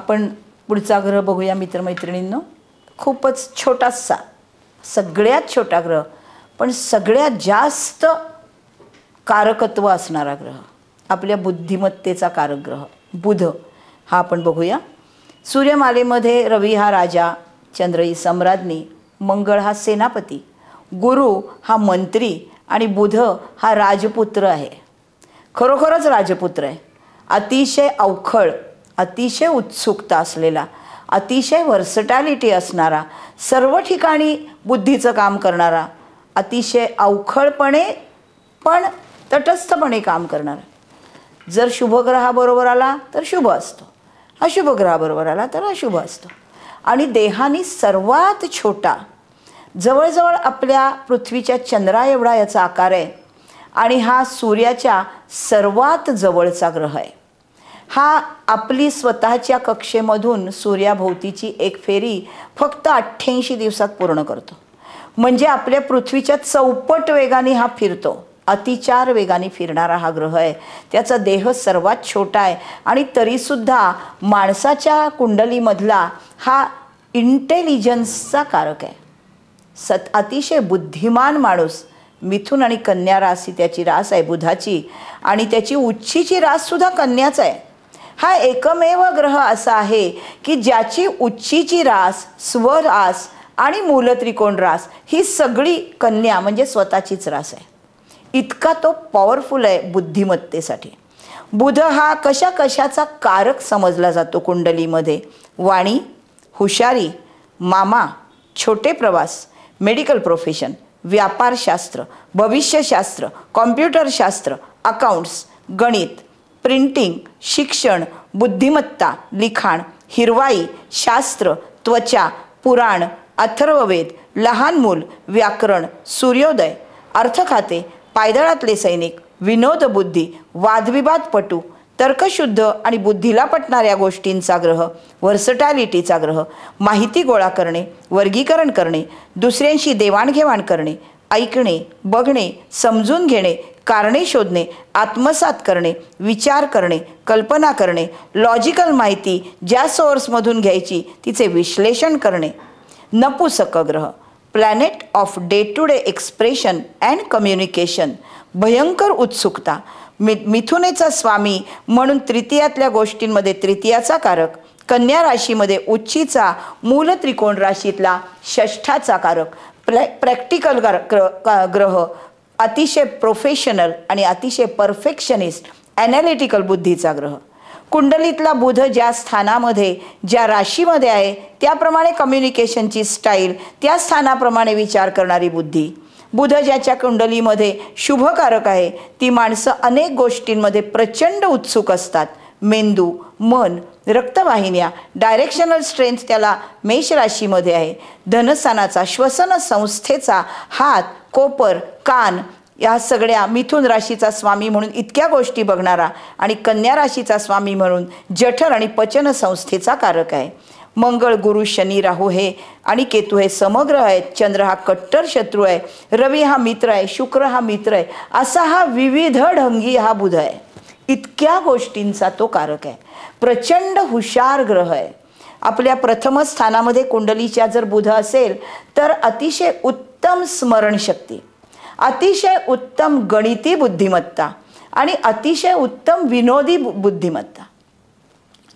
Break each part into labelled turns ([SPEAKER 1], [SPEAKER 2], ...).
[SPEAKER 1] आपण पुढचा ग्रह बघूया मित्रमैत्रिणींनो. खूपच छोटासा, सगळ्यात छोटा ग्रह पण सगळ्यात जास्त कारकत्व असणारा ग्रह, आपल्या बुद्धिमत्तेचा कारक ग्रह बुध हा आपण बघूया. सूर्यमालेमध्ये रवी हा राजा, चंद्र ही सम्राज्ञी, मंगळ हा सेनापती, गुरु हा मंत्री आणि बुध हा राजपुत्र आहे. खरोखरच राजपुत्र आहे. अतिशय अवखळ, अतिशय उत्सुकता असलेला, अतिशय व्हर्सटॅलिटी असणारा, सर्व ठिकाणी बुद्धीचं काम करणारा, अतिशय अवखळपणे पण तटस्थपणे काम करणारा. जर शुभग्रहाबरोबर आला तर शुभ असतो, अशुभ ग्रहाबरोबर आला तर अशुभ असतो. आणि देहाने सर्वात छोटा, जवळजवळ आपल्या पृथ्वीच्या चंद्रा एवढा याचा आकार आहे आणि हा सूर्याच्या सर्वात जवळचा ग्रह आहे. हा आपली स्वतःच्या कक्षेमधून सूर्याभोवतीची एक फेरी फक्त 88 दिवसात पूर्ण करतो. म्हणजे आपल्या पृथ्वीच्या चौपट वेगाने हा फिरतो. अतिचार वेगाने फिरणारा हा ग्रह आहे. त्याचा देह सर्वात छोटा आहे आणि तरीसुद्धा माणसाच्या कुंडलीमधला हा इंटेलिजन्सचा कारक आहे. अतिशय बुद्धिमान माणूस. मिथुन आणि कन्या रास ही त्याची रास आहे बुधाची आणि त्याची उच्चीची राससुद्धा कन्याच आहे. हा एकमेव ग्रह असा आहे की ज्याची उच्चीची रास, स्वरास आणि मूलत्रिकोण रास ही सगळी कन्या म्हणजे स्वतःचीच रास आहे. इतका तो पॉवरफुल आहे बुद्धिमत्तेसाठी. बुध हा कशा कशाचा कारक समजला जातो कुंडलीमध्ये. वाणी, हुशारी, मामा, छोटे प्रवास, मेडिकल प्रोफेशन, व्यापारशास्त्र, भविष्यशास्त्र, कॉम्प्युटरशास्त्र, अकाउंट्स, गणित, प्रिंटिंग, शिक्षण, बुद्धिमत्ता, लिखाण, हिरवाई, शास्त्र, त्वचा, पुराण, अथर्ववेद, लहान मूल, व्याकरण, सूर्योदय, अर्थखाते, पायदळातले सैनिक, विनोदबुद्धी, वादविवादपटू, तर्कशुद्ध आणि बुद्धीला पटणाऱ्या गोष्टींचा ग्रह, व्हर्सटॅलिटीचा ग्रह, माहिती गोळा करणे, वर्गीकरण करणे, दुसऱ्यांशी देवाणघेवाण करणे, ऐकणे, बघणे, समजून घेणे, कारणे शोधणे, आत्मसात करणे, विचार करणे, कल्पना करणे, लॉजिकल माहिती ज्या सोर्समधून घ्यायची तिचे विश्लेषण करणे. नपुसक ग्रह, planet of day to day expression and communication, भयंकर उत्सुकता, मिथुनेचा स्वामी म्हणून तृतीयातल्या गोष्टींमध्ये तृतीयाचा कारक, कन्या राशीमध्ये उच्चीचा, मूल त्रिकोण राशीतला षष्ठाचा कारक, प्रॅक्टिकल ग्रह, अतिशय प्रोफेशनल आणि अतिशय परफेक्शनिस्ट, ॲनालिटिकल बुद्धीचा ग्रह. कुंडलीतला बुध ज्या स्थानामध्ये, ज्या राशीमध्ये आहे त्याप्रमाणे कम्युनिकेशनची स्टाईल, त्या स्थानाप्रमाणे विचार करणारी बुद्धी. बुध ज्याच्या कुंडलीमध्ये शुभकारक आहे ती माणसं अनेक गोष्टींमध्ये प्रचंड उत्सुक असतात. मेंदू, मन, रक्तवाहिन्या, डायरेक्शनल स्ट्रेंथ त्याला मेष राशीमध्ये आहे. धनस्थानाचा, श्वसन संस्थेचा हात, कोपर, कान या सगळ्या मिथुन राशीचा स्वामी म्हणून इतक्या गोष्टी बघणारा आणि कन्या राशीचा स्वामी म्हणून जठर आणि पचन संस्थेचा कारक आहे. मंगळ, गुरु, शनी, राहू हे आणि केतू हे समग्र आहेत. चंद्र हा कट्टर शत्रू आहे. रवी हा मित्र आहे. शुक्र हा मित्र आहे. असा हा विविध ढंगी हा बुध आहे. इतक्या गोष्टींचा तो कारक आहे. प्रचंड हुशार ग्रह आहे. आपल्या प्रथम स्थानामध्ये कुंडलीच्या जर बुध असेल तर अतिशय उत्तम स्मरणशक्ती, अतिशय उत्तम गणिती बुद्धिमत्ता आणि अतिशय उत्तम विनोदी बुद्धिमत्ता.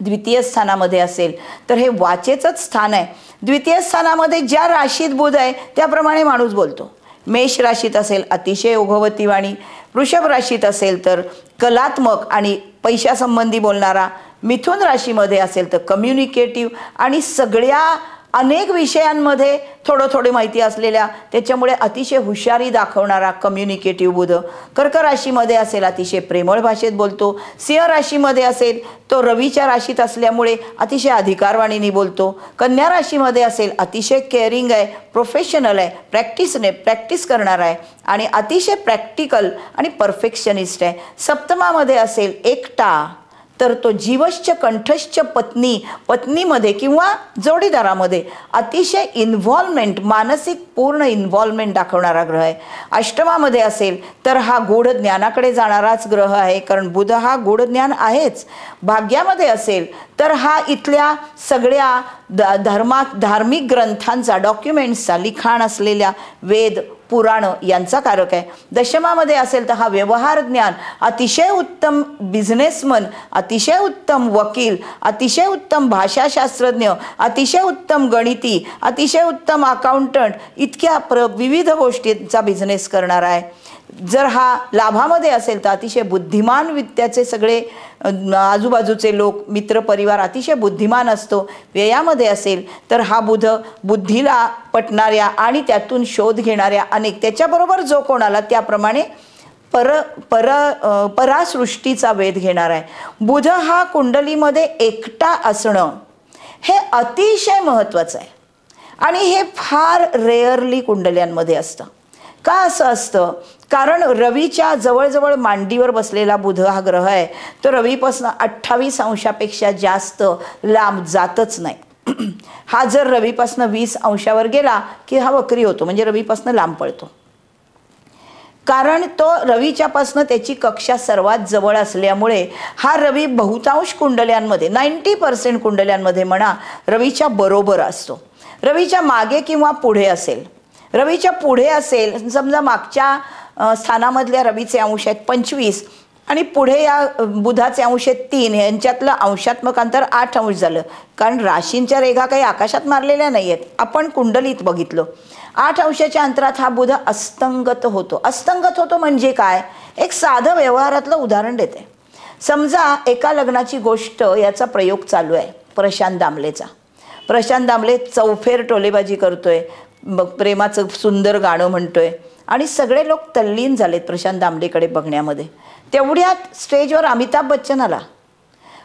[SPEAKER 1] द्वितीय स्थानामध्ये असेल तर हे वाचेचंच स्थान आहे. द्वितीय स्थानामध्ये ज्या राशीत बुध आहे त्याप्रमाणे माणूस बोलतो. मेष राशीत असेल अतिशय ओघवती वाणी, वृषभ राशीत असेल तर कलात्मक आणि पैशासंबंधी बोलणारा, मिथुन राशीमध्ये असेल तर कम्युनिकेटिव्ह आणि सगळ्या अनेक विषयांमध्ये थोडी माहिती असलेल्या, त्याच्यामुळे अतिशय हुशारी दाखवणारा कम्युनिकेटिव्ह बुध. कर्क राशीमध्ये असेल अतिशय प्रेमळ भाषेत बोलतो. सिंह राशीमध्ये असेल तो रवीच्या राशीत असल्यामुळे अतिशय अधिकारवाणीने बोलतो. कन्या राशीमध्ये असेल अतिशय केअरिंग आहे, प्रोफेशनल आहे, प्रॅक्टिस करणार आहे आणि अतिशय प्रॅक्टिकल आणि परफेक्शनिस्ट आहे. सप्तमामध्ये असेल एकटा तर तो जीवश्च कंठश्च पत्नीमध्ये किंवा जोडीदारामध्ये अतिशय इन्व्हॉल्वमेंट, मानसिक पूर्ण इन्व्हॉल्वमेंट दाखवणारा ग्रह आहे. अष्टमामध्ये असेल तर हा गूढ ज्ञानाकडे जाणाराच ग्रह आहे, कारण बुध हा गूढ ज्ञान आहेच. भाग्यामध्ये असेल तर हा इथल्या सगळ्या धार्मिक ग्रंथांचा, डॉक्युमेंट्सचा, लिखाण असलेल्या वेद, पुराणं यांचा कारक आहे. दशमामध्ये असेल तर हा व्यवहार ज्ञान, अतिशय उत्तम बिझनेसमन, अतिशय उत्तम वकील, अतिशय उत्तम भाषाशास्त्रज्ञ, अतिशय उत्तम गणिती, अतिशय उत्तम अकाउंटंट, इतक्या विविध गोष्टींचा बिझनेस करणारा आहे. जर हा लाभामध्ये असेल तर अतिशय बुद्धिमान, वित्ताचे सगळे आजूबाजूचे लोक, मित्रपरिवार अतिशय बुद्धिमान असतो. व्ययामध्ये असेल तर हा बुध बुद्धीला पटणाऱ्या आणि त्यातून शोध घेणाऱ्या अनेक, त्याच्याबरोबर जो कोणाला त्याप्रमाणे परासृष्टीचा वेध घेणार आहे. बुध हा कुंडलीमध्ये एकटा असणं हे अतिशय महत्त्वाचं आहे आणि हे फार रेअरली कुंडल्यांमध्ये असतं. का असं असतं? कारण रवीच्या जवळजवळ मांडीवर बसलेला बुध हा ग्रह आहे, तो रवीपासून 28 अंशापेक्षा जास्त लांब जातच नाही. हा जर रवीपासून 20 अंशावर गेला की हा वक्री होतो, म्हणजे रवीपासून लांब पळतो. कारण तो रवीच्यापासून त्याची कक्षा सर्वात जवळ असल्यामुळे हा रवी बहुतांश कुंडल्यांमध्ये, 90% कुंडल्यांमध्ये म्हणा, रवीच्या बरोबर असतो. रवीच्या मागे किंवा पुढे असेल, रवीच्या पुढे असेल, समजा मागच्या स्थानामधल्या रवीचे अंश आहेत 25 आणि पुढे या बुधाचे अंश आहेत 3, यांच्यातलं अंशात्मक अंतर 8 अंश झालं. कारण राशींच्या रेघा काही आकाशात मारलेल्या नाही आहेत, आपण कुंडलीत बघितलं. 8 अंशाच्या अंतरात हा बुध अस्तंगत होतो. अस्तंगत होतो म्हणजे काय? एक साधं व्यवहारातलं उदाहरण देते. समजा एका लग्नाची गोष्ट, याचा प्रयोग चालू आहे प्रशांत दामलेचा. प्रशांत दामले चौफेर टोलेबाजी करतोय, मग प्रेमाचं सुंदर गाणं म्हणतोय आणि सगळे लोक तल्लीन झालेत प्रशांत दामलेकडे बघण्यामध्ये. तेवढ्यात स्टेजवर अमिताभ बच्चन आला.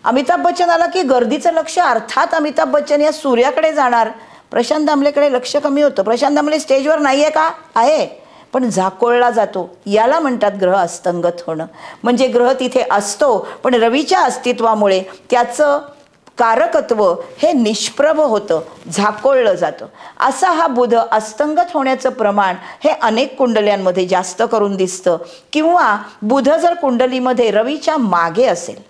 [SPEAKER 1] अमिताभ बच्चन आला की गर्दीचं लक्ष अर्थात अमिताभ बच्चन या सूर्याकडे जाणार. प्रशांत दामलेकडे लक्ष कमी होतं. प्रशांत दामले स्टेजवर नाही आहे का? आहे, पण झाकोळला जातो. याला म्हणतात ग्रह अस्तंगत होणं. म्हणजे ग्रह तिथे असतो पण रवीच्या अस्तित्वामुळे त्याचं कारकत्व हे निष्प्रभ होतं, झाकोळलं जातं. असा हा बुध अस्तंगत होण्याचं प्रमाण हे अनेक कुंडल्यांमध्ये जास्त करून दिसतं. किंवा बुध जर कुंडलीमध्ये रवीच्या मागे असेल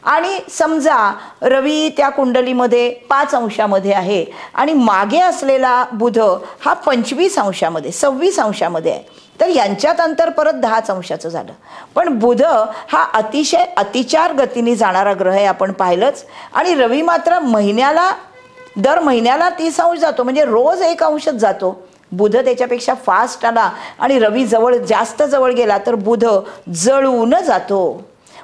[SPEAKER 1] आणि समजा रवी त्या कुंडलीमध्ये 5 अंशामध्ये आहे आणि मागे असलेला बुध हा 25 अंशामध्ये, 26 अंशामध्ये आहे, तर यांच्यात अंतर परत 10 अंशाचं झालं. पण बुध हा अतिशय अतिचार गतीने जाणारा ग्रह आहे, आपण पाहिलंच. आणि रवी मात्र दर महिन्याला 30 अंश जातो, म्हणजे रोज 1 अंशच जातो. बुध त्याच्यापेक्षा फास्ट आला आणि रवी जास्त जवळ गेला तर बुध जळून जातो.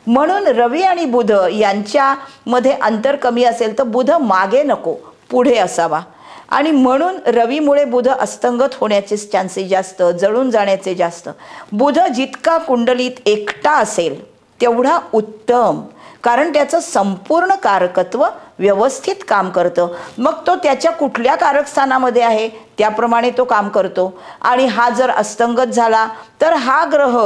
[SPEAKER 1] म्हणून रवी आणि बुध यांच्यामध्ये अंतर कमी असेल तर बुध मागे नको, पुढे असावा. आणि म्हणून रवीमुळे बुध अस्तंगत होण्याचे चान्सेस जास्त, जळून जाण्याचे जास्त. बुध जितका कुंडलीत एकटा असेल तेवढा उत्तम, कारण त्याचं संपूर्ण कारकत्व व्यवस्थित काम करतं. मग तो त्याच्या कुठल्या कारकस्थानामध्ये आहे त्याप्रमाणे तो काम करतो. आणि हा जर अस्तंगत झाला तर हा ग्रह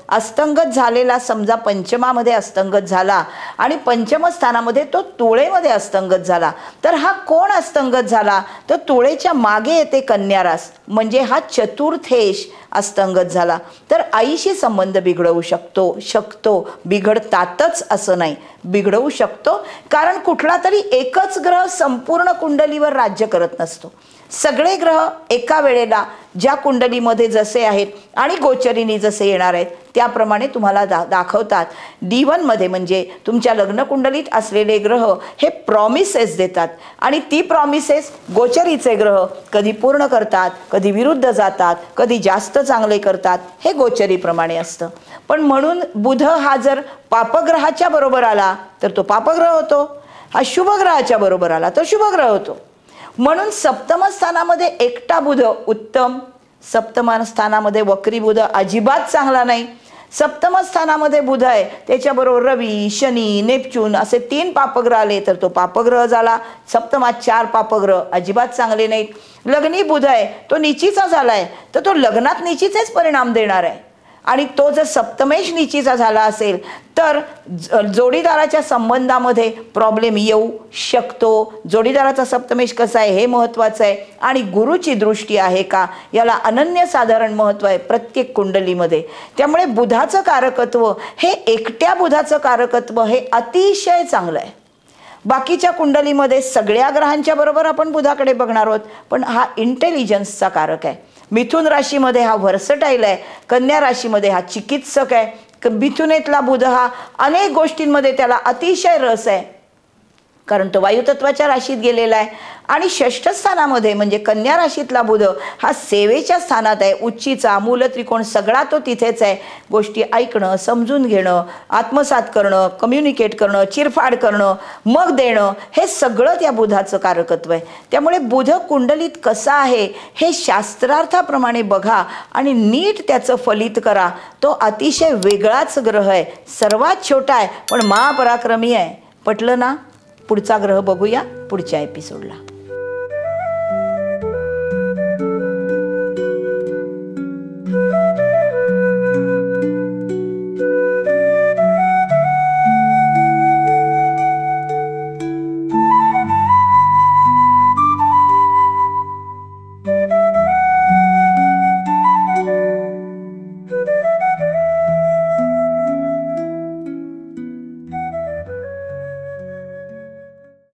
[SPEAKER 1] अस्तंगत झालेला, समजा पंचमामध्ये अस्तंगत झाला आणि पंचम स्थानामध्ये तो तुळेमध्ये अस्तंगत झाला, तर हा कोण अस्तंगत झाला? तर तुळेच्या मागे येते कन्या रास, म्हणजे हा चतुर्थेश अस्तंगत झाला. तर आईशी संबंध बिघडवू शकतो, बिघडतातच असं नाही, बिघडवू शकतो. कारण कुठला तरी एकच ग्रह संपूर्ण कुंडलीवर राज्य करत नसतो. सगळे ग्रह एका वेळेला ज्या कुंडलीमध्ये जसे आहेत आणि गोचरीने जसे येणार आहेत त्याप्रमाणे तुम्हाला दाखवतात. D1 मध्ये म्हणजे तुमच्या लग्न कुंडलीत असलेले ग्रह हे प्रॉमिसेस देतात आणि ती प्रॉमिसेस गोचरीचे ग्रह कधी पूर्ण करतात, कधी विरुद्ध जातात, कधी जास्त चांगले करतात. हे गोचरीप्रमाणे असतं. पण म्हणून बुध हा जर पापग्रहाच्या बरोबर आला तर तो पापग्रह होतो, हा शुभग्रहाच्या बरोबर आला तर शुभग्रह होतो. म्हणून सप्तम स्थानामध्ये एकटा बुध उत्तम, सप्तम स्थानामध्ये वक्री बुध अजिबात चांगला नाही. सप्तम स्थानामध्ये बुध आहे, त्याच्याबरोबर रवी, शनी, नेपच्यून असे 3 पापग्रह आले तर तो पापग्रह झाला. सप्तमात 4 पापग्रह अजिबात चांगले नाहीत. लग्नी बुध आहे, तो निचीचा झालाय तर तो लग्नात निचीचेच परिणाम देणार आहे. आणि तो जर सप्तमेश निचीचा झाला असेल तर जोडीदाराच्या संबंधामध्ये प्रॉब्लेम येऊ शकतो. जोडीदाराचा सप्तमेश कसा आहे हे महत्त्वाचं आहे. आणि गुरुची दृष्टी आहे का याला अनन्यसाधारण महत्त्व आहे प्रत्येक कुंडलीमध्ये. त्यामुळे बुधाचं कारकत्व हे, एकट्या बुधाचं कारकत्व हे अतिशय चांगलं आहे. बाकीच्या कुंडलीमध्ये सगळ्या ग्रहांच्या बरोबर आपण बुधाकडे बघणार आहोत, पण हा इंटेलिजन्सचा कारक आहे. मिथुन राशीमध्ये हा व्हर्सटाईल आहे, कन्या राशीमध्ये हा चिकित्सक आहे. मिथुनेतला बुध हा अनेक गोष्टींमध्ये त्याला अतिशय रस आहे, कारण तो वायुतत्वाच्या राशीत गेलेला आहे. आणि षष्ठ स्थानामध्ये म्हणजे कन्या राशीतला बुध हा सेवेच्या स्थानात आहे. उच्चीचा मूल त्रिकोण सगळा तो तिथेच आहे. गोष्टी ऐकणं, समजून घेणं, आत्मसात करणं, कम्युनिकेट करणं, चिरफाड करणं, मग देणं, हे सगळं त्या बुधाचं कारकत्व आहे. त्यामुळे बुध कुंडलीत कसा आहे हे शास्त्रार्थाप्रमाणे बघा आणि नीट त्याचं फलित करा. तो अतिशय वेगळाच ग्रह आहे, सर्वात छोटा आहे पण महापराक्रमी आहे. पटलं ना? पुढचा ग्रह बघूया पुढच्या एपिसोडला.